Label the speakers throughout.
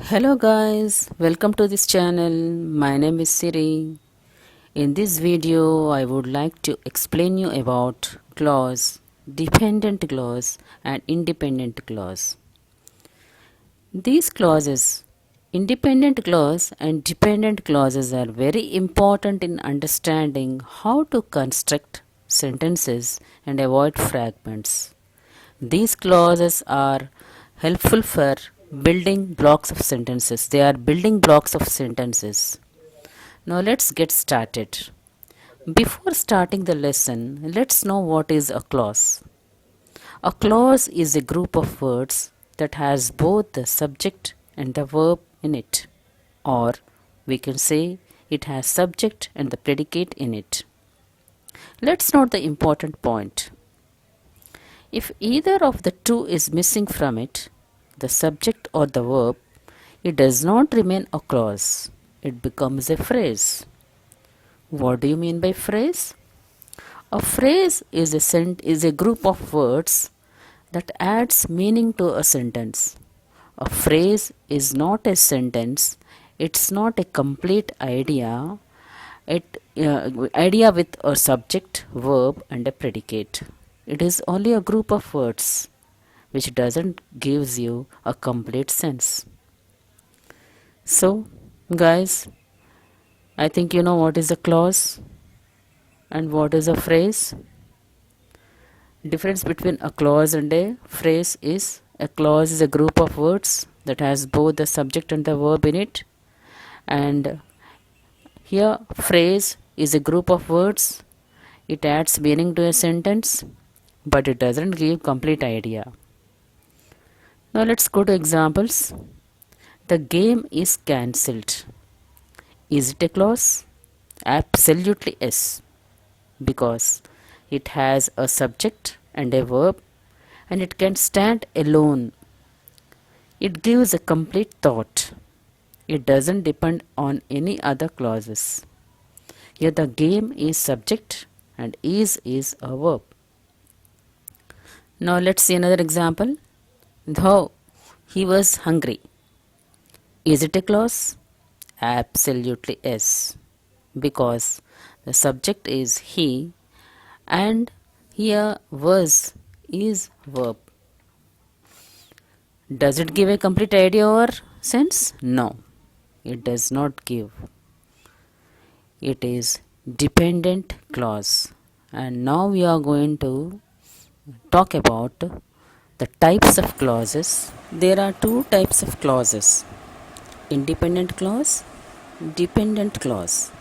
Speaker 1: Hello guys, welcome to this channel. My name is Siri. In this video, I would like to explain you about clause, dependent clause and independent clause. These clauses, independent clause and dependent clauses are very important in understanding how to construct sentences and avoid fragments. These clauses are helpful for building blocks of sentences. They are building blocks of sentences. Now let's get started. Before starting the lesson, let's know what is a clause. A clause is a group of words that has both the subject and the verb in it. Or we can say it has subject and the predicate in it. Let's note the important point. If either of the two is missing from it, the subject or the verb, it does not remain a clause. It becomes a phrase. What do you mean by phrase? A phrase is a group of words that adds meaning to a sentence. A phrase is not a sentence. It's not a complete idea. Idea with a subject, verb, and a predicate. It is only a group of words which doesn't gives you a complete sense. So, guys, I think you know what is a clause and what is a phrase. Difference between a clause and a phrase is a clause is a group of words that has both the subject and the verb in it, and here phrase is a group of words. It adds meaning to a sentence, but it doesn't give complete idea. Now let's go to examples. The game is cancelled. Is it a clause? Absolutely yes, because it has a subject and a verb and it can stand alone. It gives a complete thought. It doesn't depend on any other clauses. Here the game is subject and is a verb. Now let's see another example. Though he was hungry. Is it a clause? Absolutely yes, because the subject is he and here was is verb. Does it give a complete idea or sense? No, it does not give. It is dependent clause. And now we are going to talk about the types of clauses. There are two types of clauses: independent clause, dependent clause.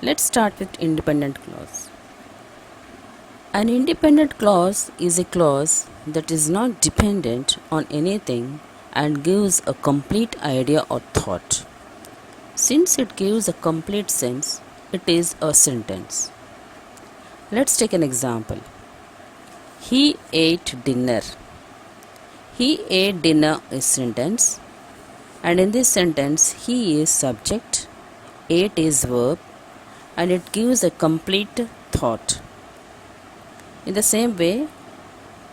Speaker 1: Let's start with independent clause. An independent clause is a clause that is not dependent on anything and gives a complete idea or thought. Since it gives a complete sense, it is a sentence. Let's take an example. He ate dinner. He ate dinner is sentence, and in this sentence he is subject, ate is verb, and it gives a complete thought. In the same way,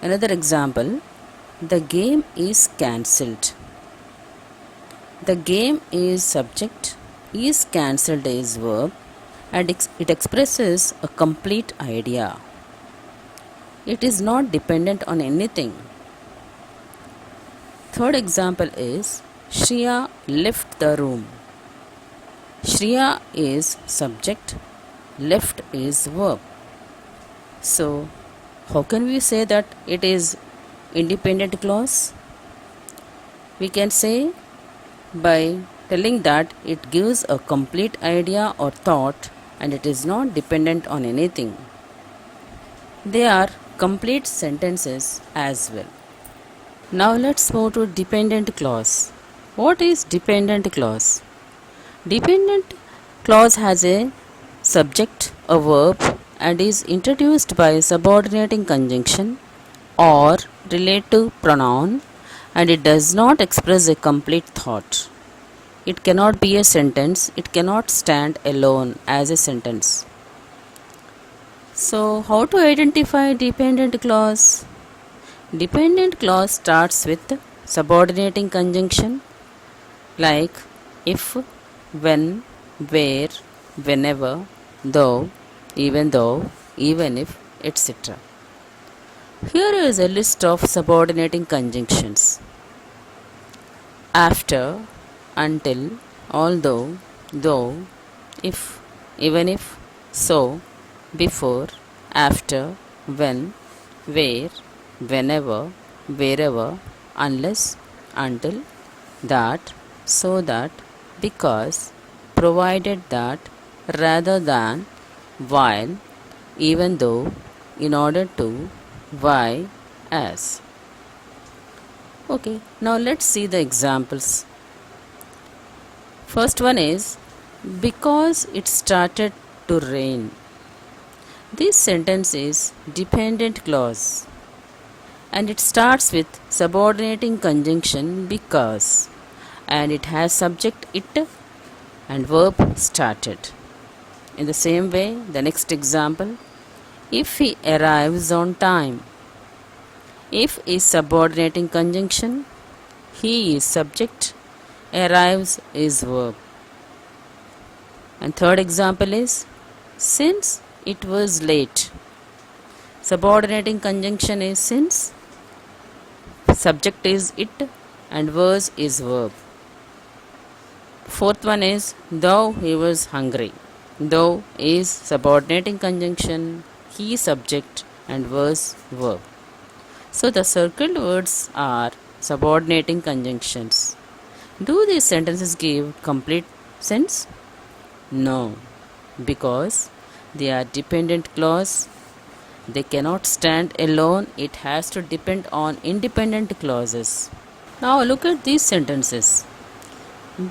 Speaker 1: another example, the game is cancelled. The game is subject, is cancelled is verb, and it expresses a complete idea. It is not dependent on anything. Third example is Shriya left the room. Shriya is subject, left is verb. So, how can we say that it is independent clause? We can say by telling that it gives a complete idea or thought and it is not dependent on anything. They are complete sentences as well. Now let's move to dependent clause. What is dependent clause? Dependent clause has a subject, a verb, and is introduced by subordinating conjunction or relative pronoun, and it does not express a complete thought. It cannot be a sentence, it cannot stand alone as a sentence. So, how to identify dependent clause? Dependent clause starts with subordinating conjunction like if, when, where, whenever, though, even if, etc. Here is a list of subordinating conjunctions: after, until, although, though, if, even if, so, before, after, when, where, whenever, wherever, unless, until, that, so that, because, provided that, rather than, while, even though, in order to, why, as. Okay, now let's see the examples. First one is because it started to rain. This sentence is dependent clause and it starts with subordinating conjunction because, and it has subject it and verb started. In the same way, the next example, if he arrives on time. If is subordinating conjunction, he is subject, arrives is verb. And third example is since it was late. Subordinating conjunction is since, subject is it and was is verb. Fourth one is though he was hungry. Though is subordinating conjunction, he subject and was verb. So the circled words are subordinating conjunctions. Do these sentences give complete sense? No, because they are dependent clause. They cannot stand alone. It has to depend on independent clauses. Now look at these sentences.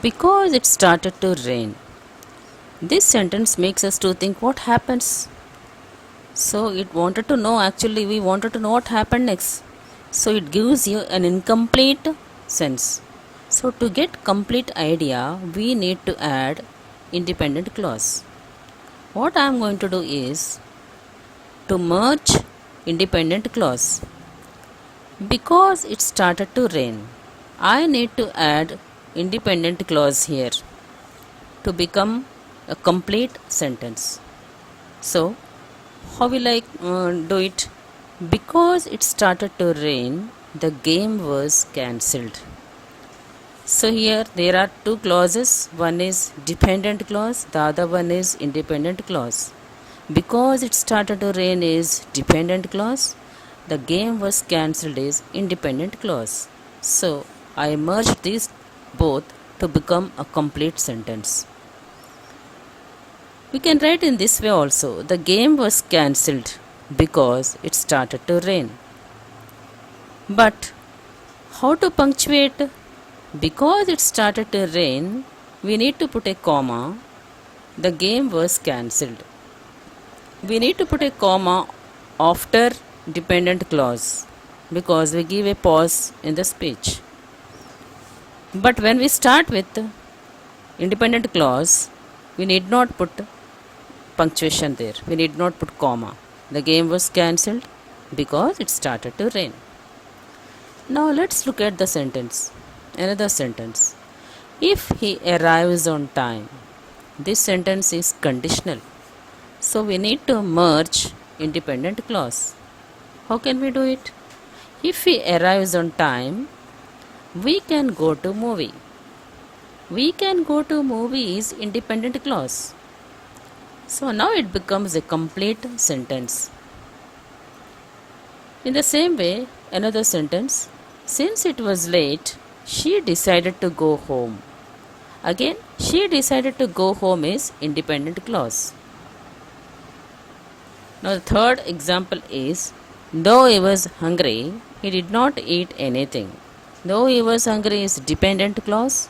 Speaker 1: Because it started to rain. This sentence makes us to think what happens. So it wanted to know, actually we wanted to know what happened next. So it gives you an incomplete sense. So to get complete idea, we need to add independent clause. What I am going to do is to merge independent clause. Because it started to rain, I need to add independent clause here to become a complete sentence. So how will I do it? Because it started to rain, the game was cancelled. So here there are two clauses. One is dependent clause, the other one is independent clause. Because it started to rain is dependent clause, the game was cancelled is independent clause. So I merged these both to become a complete sentence. We can write in this way also. The game was cancelled because it started to rain. But how to punctuate? Because it started to rain, we need to put a comma. The game was cancelled. We need to put a comma after dependent clause because we give a pause in the speech. But when we start with independent clause, we need not put punctuation there. We need not put comma. The game was cancelled because it started to rain. Now let's look at the sentence. Another sentence. If he arrives on time. This sentence is conditional. So we need to merge independent clause. How can we do it? If he arrives on time, we can go to movie. We can go to movie is independent clause. So now it becomes a complete sentence. In the same way, another sentence. Since it was late, she decided to go home. Again, she decided to go home is independent clause. Now the third example is, though he was hungry, he did not eat anything. Though he was hungry is dependent clause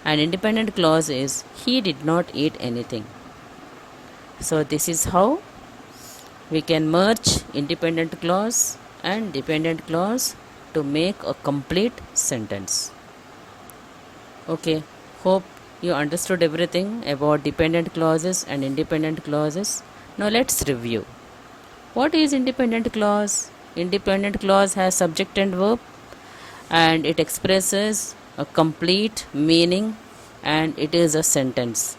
Speaker 1: and independent clause is he did not eat anything. So this is how we can merge independent clause and dependent clause to make a complete sentence. Okay, hope you understood everything about dependent clauses and independent clauses. Now let's review. What is independent clause? Independent clause has subject and verb and it expresses a complete meaning and it is a sentence.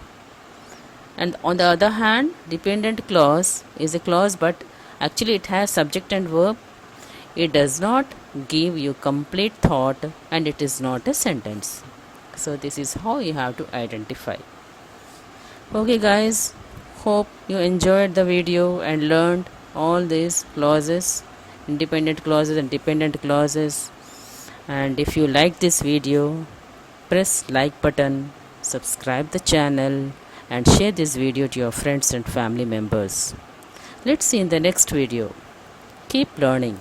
Speaker 1: And on the other hand, dependent clause is a clause, but actually it has subject and verb. It does not give you complete thought, and it is not a sentence. So this is how you have to identify. Okay guys, hope you enjoyed the video and learned all these clauses, independent clauses and dependent clauses. And if you like this video, press like button, subscribe the channel, and share this video to your friends and family members. Let's see in the next video. Keep learning.